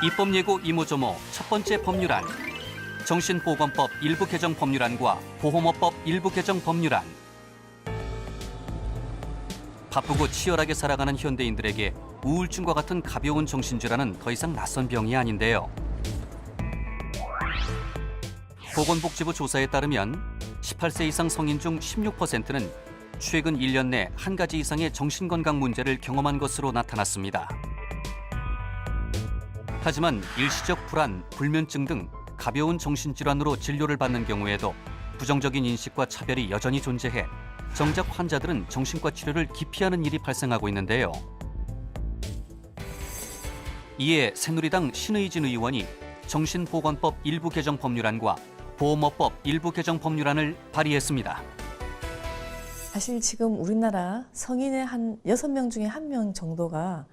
입법 예고 이모저모 첫 번째 법률안. 정신보건법 일부 개정 법률안과 보험업법 일부 개정 법률안. 바쁘고 치열하게 살아가는 현대인들에게 우울증과 같은 가벼운 정신질환은 더 이상 낯선 병이 아닌데요. 보건복지부 조사에 따르면 18세 이상 성인 중 16%는 최근 1년 내 한 가지 이상의 정신건강 문제를 경험한 것으로 나타났습니다. 하지만 일시적 불안, 불면증 등 가벼운 정신질환으로 진료를 받는 경우에도 부정적인 인식과 차별이 여전히 존재해 정작 환자들은 정신과 치료를 기피하는 일이 발생하고 있는데요. 이에 새누리당 신의진 의원이 정신보건법 일부 개정 법률안과 보험업법 일부 개정 법률안을 발의했습니다. 사실 지금 우리나라 성인의 한 6명 중에 1명 정도가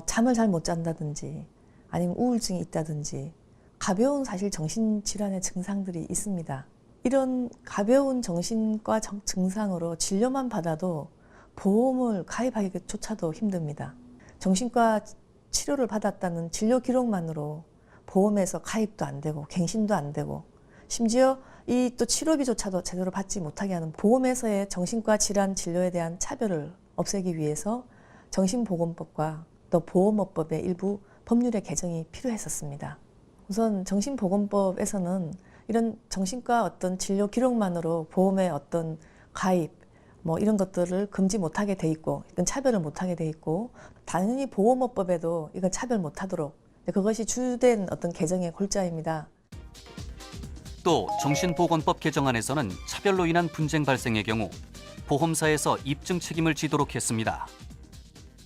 잠을 잘 못 잔다든지 아니면 우울증이 있다든지 가벼운 사실 정신질환의 증상들이 있습니다. 이런 가벼운 정신과 증상으로 진료만 받아도 보험을 가입하기조차도 힘듭니다. 정신과 치료를 받았다는 진료 기록만으로 보험에서 가입도 안 되고 갱신도 안 되고 심지어 이 또 치료비조차도 제대로 받지 못하게 하는 보험에서의 정신과 질환 진료에 대한 차별을 없애기 위해서 정신보건법과 또 보험업법의 일부 법률의 개정이 필요했었습니다. 우선 정신보건법에서는 이런 정신과 어떤 진료 기록만으로 보험의 어떤 가입 이런 것들을 금지 못하게 돼 있고 이건 차별을 못하게 돼 있고 당연히 보험업법에도 이건 차별 못하도록 그것이 주된 어떤 개정의 골자입니다. 또 정신보건법 개정안에서는 차별로 인한 분쟁 발생의 경우 보험사에서 입증 책임을 지도록 했습니다.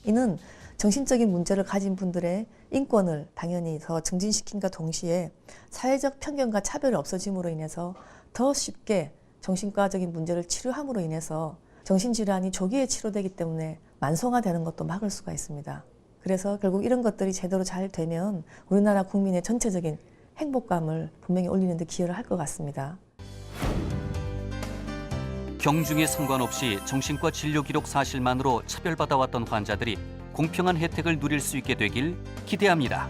이는 정신적인 문제를 가진 분들의 인권을 당연히 더 증진시킨과 동시에 사회적 편견과 차별이 없어짐으로 인해서 더 쉽게 정신과적인 문제를 치료함으로 인해서 정신질환이 조기에 치료되기 때문에 만성화되는 것도 막을 수가 있습니다. 그래서 결국 이런 것들이 제대로 잘 되면 우리나라 국민의 전체적인 행복감을 분명히 올리는 데 기여를 할 것 같습니다. 경중에 상관없이 정신과 진료 기록 사실만으로 차별받아왔던 환자들이 공평한 혜택을 누릴 수 있게 되길 기대합니다.